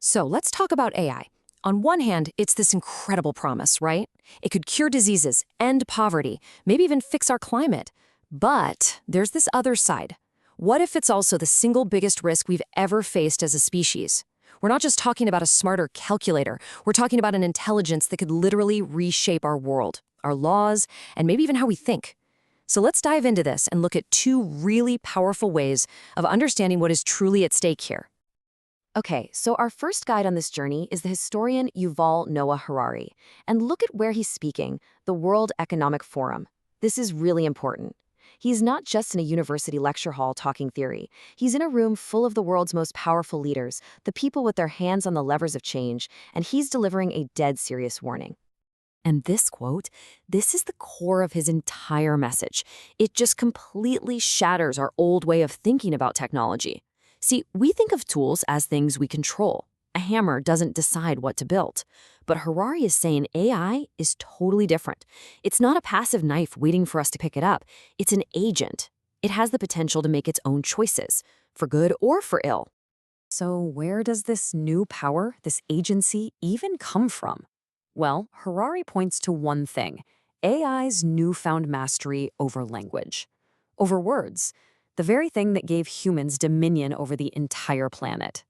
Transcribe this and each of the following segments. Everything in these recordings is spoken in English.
So let's talk about AI. On one hand, it's this incredible promise, right? It could cure diseases, end poverty, maybe even fix our climate. But there's this other side. What if it's also the single biggest risk we've ever faced as a species? We're not just talking about a smarter calculator. We're talking about an intelligence that could literally reshape our world, our laws, and maybe even how we think. So let's dive into this and look at two really powerful ways of understanding what is truly at stake here. Okay, so our first guide on this journey is the historian Yuval Noah Harari. And look at where he's speaking, the World Economic Forum. This is really important. He's not just in a university lecture hall talking theory. He's in a room full of the world's most powerful leaders, the people with their hands on the levers of change, and he's delivering a dead serious warning. And this quote, this is the core of his entire message. It just completely shatters our old way of thinking about technology. See, we think of tools as things we control. A hammer doesn't decide what to build. But Harari is saying AI is totally different. It's not a passive knife waiting for us to pick it up. It's an agent. It has the potential to make its own choices, for good or for ill. So where does this new power, this agency, even come from? Well, Harari points to one thing: AI's newfound mastery over language, over words, the very thing that gave humans dominion over the entire planet.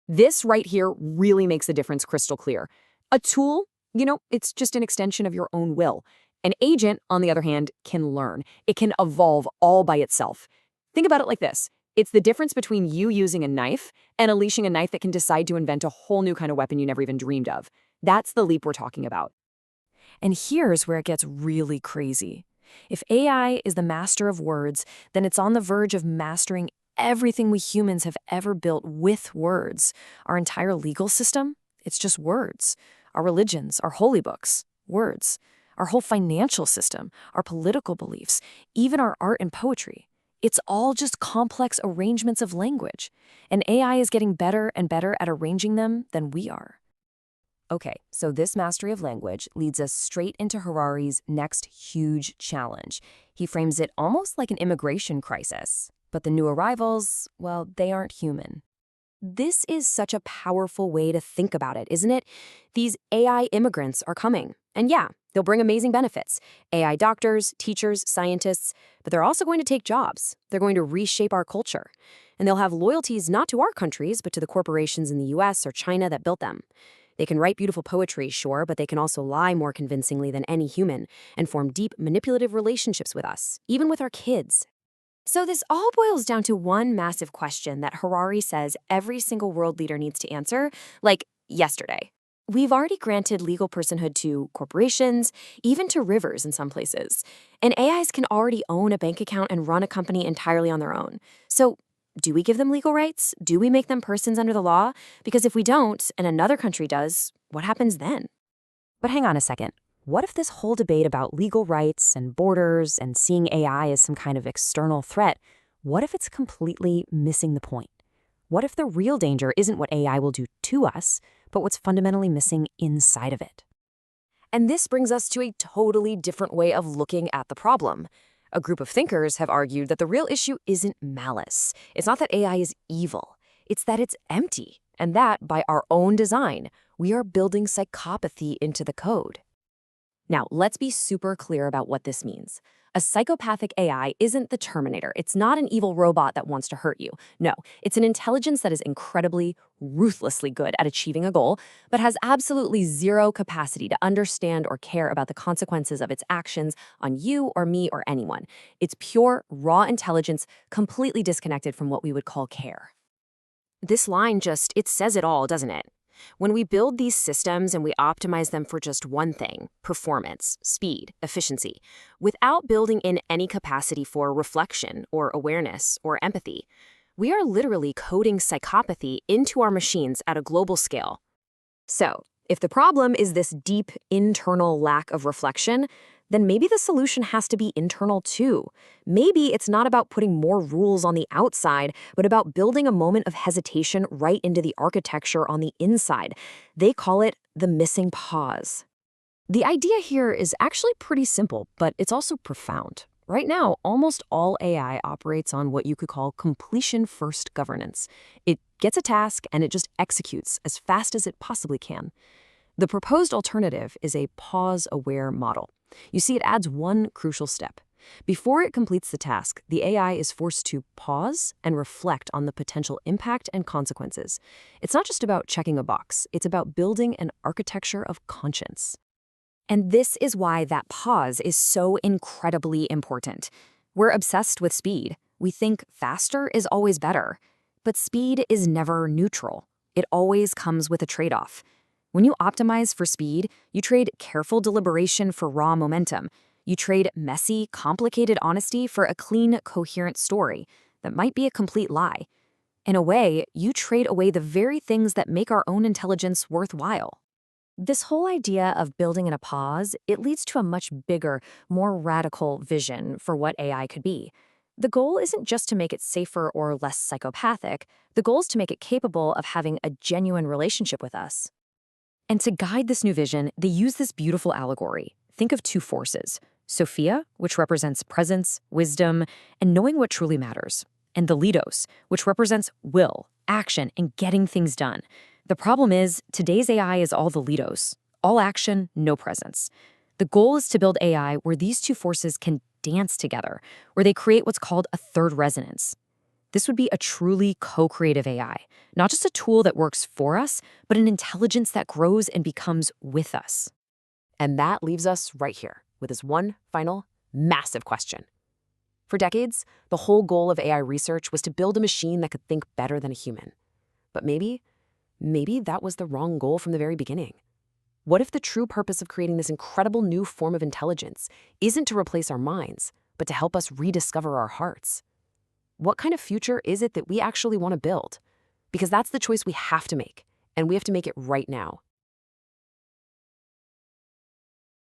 This right here really makes the difference crystal clear. A tool, it's just an extension of your own will. An agent, on the other hand, can learn. It can evolve all by itself. Think about it like this. It's the difference between you using a knife and unleashing a knife that can decide to invent a whole new kind of weapon you never even dreamed of. That's the leap we're talking about. And here's where it gets really crazy. If AI is the master of words, then it's on the verge of mastering everything we humans have ever built with words. Our entire legal system, it's just words. Our religions, our holy books, words. Our whole financial system, our political beliefs, even our art and poetry. It's all just complex arrangements of language. And AI is getting better and better at arranging them than we are. Okay, so this mastery of language leads us straight into Harari's next huge challenge. He frames it almost like an immigration crisis. But the new arrivals, well, they aren't human. This is such a powerful way to think about it, isn't it? These AI immigrants are coming. And yeah, they'll bring amazing benefits. AI doctors, teachers, scientists, but they're also going to take jobs. They're going to reshape our culture. And they'll have loyalties not to our countries, but to the corporations in the US or China that built them. They can write beautiful poetry, sure, but they can also lie more convincingly than any human and form deep, manipulative relationships with us, even with our kids. So this all boils down to one massive question that Harari says every single world leader needs to answer, like yesterday. We've already granted legal personhood to corporations, even to rivers in some places. And AIs can already own a bank account and run a company entirely on their own. So do we give them legal rights? Do we make them persons under the law? Because if we don't, and another country does, what happens then? But hang on a second. What if this whole debate about legal rights and borders and seeing AI as some kind of external threat, what if it's completely missing the point? What if the real danger isn't what AI will do to us, but what's fundamentally missing inside of it? And this brings us to a totally different way of looking at the problem. A group of thinkers have argued that the real issue isn't malice. It's not that AI is evil. It's that it's empty, and that, by our own design, we are building psychopathy into the code. Now, let's be super clear about what this means. A psychopathic AI isn't the Terminator. It's not an evil robot that wants to hurt you. No, it's an intelligence that is incredibly, ruthlessly good at achieving a goal, but has absolutely zero capacity to understand or care about the consequences of its actions on you or me or anyone. It's pure, raw intelligence, completely disconnected from what we would call care. This line it says it all, doesn't it? When we build these systems and we optimize them for just one thing, performance, speed, efficiency, without building in any capacity for reflection or awareness or empathy, we are literally coding psychopathy into our machines at a global scale. So, if the problem is this deep internal lack of reflection, then maybe the solution has to be internal too. Maybe it's not about putting more rules on the outside, but about building a moment of hesitation right into the architecture on the inside. They call it the missing pause. The idea here is actually pretty simple, but it's also profound. Right now, almost all AI operates on what you could call completion-first governance. It gets a task and it just executes as fast as it possibly can. The proposed alternative is a pause-aware model. You see, it adds one crucial step. Before it completes the task, the AI is forced to pause and reflect on the potential impact and consequences. It's not just about checking a box, it's about building an architecture of conscience. And this is why that pause is so incredibly important. We're obsessed with speed. We think faster is always better. But speed is never neutral. It always comes with a trade-off. When you optimize for speed, you trade careful deliberation for raw momentum. You trade messy, complicated honesty for a clean, coherent story that might be a complete lie. In a way, you trade away the very things that make our own intelligence worthwhile. This whole idea of building in a pause, it leads to a much bigger, more radical vision for what AI could be. The goal isn't just to make it safer or less psychopathic. The goal is to make it capable of having a genuine relationship with us. And to guide this new vision, they use this beautiful allegory. Think of two forces: Sophia, which represents presence, wisdom, and knowing what truly matters, and the Lidos, which represents will, action, and getting things done. The problem is, today's AI is all the Lidos, all action, no presence. The goal is to build AI where these two forces can dance together, where they create what's called a third resonance. This would be a truly co-creative AI, not just a tool that works for us, but an intelligence that grows and becomes with us. And that leaves us right here with this one final, massive question. For decades, the whole goal of AI research was to build a machine that could think better than a human. But maybe that was the wrong goal from the very beginning. What if the true purpose of creating this incredible new form of intelligence isn't to replace our minds, but to help us rediscover our hearts? What kind of future is it that we actually want to build? Because that's the choice we have to make, and we have to make it right now.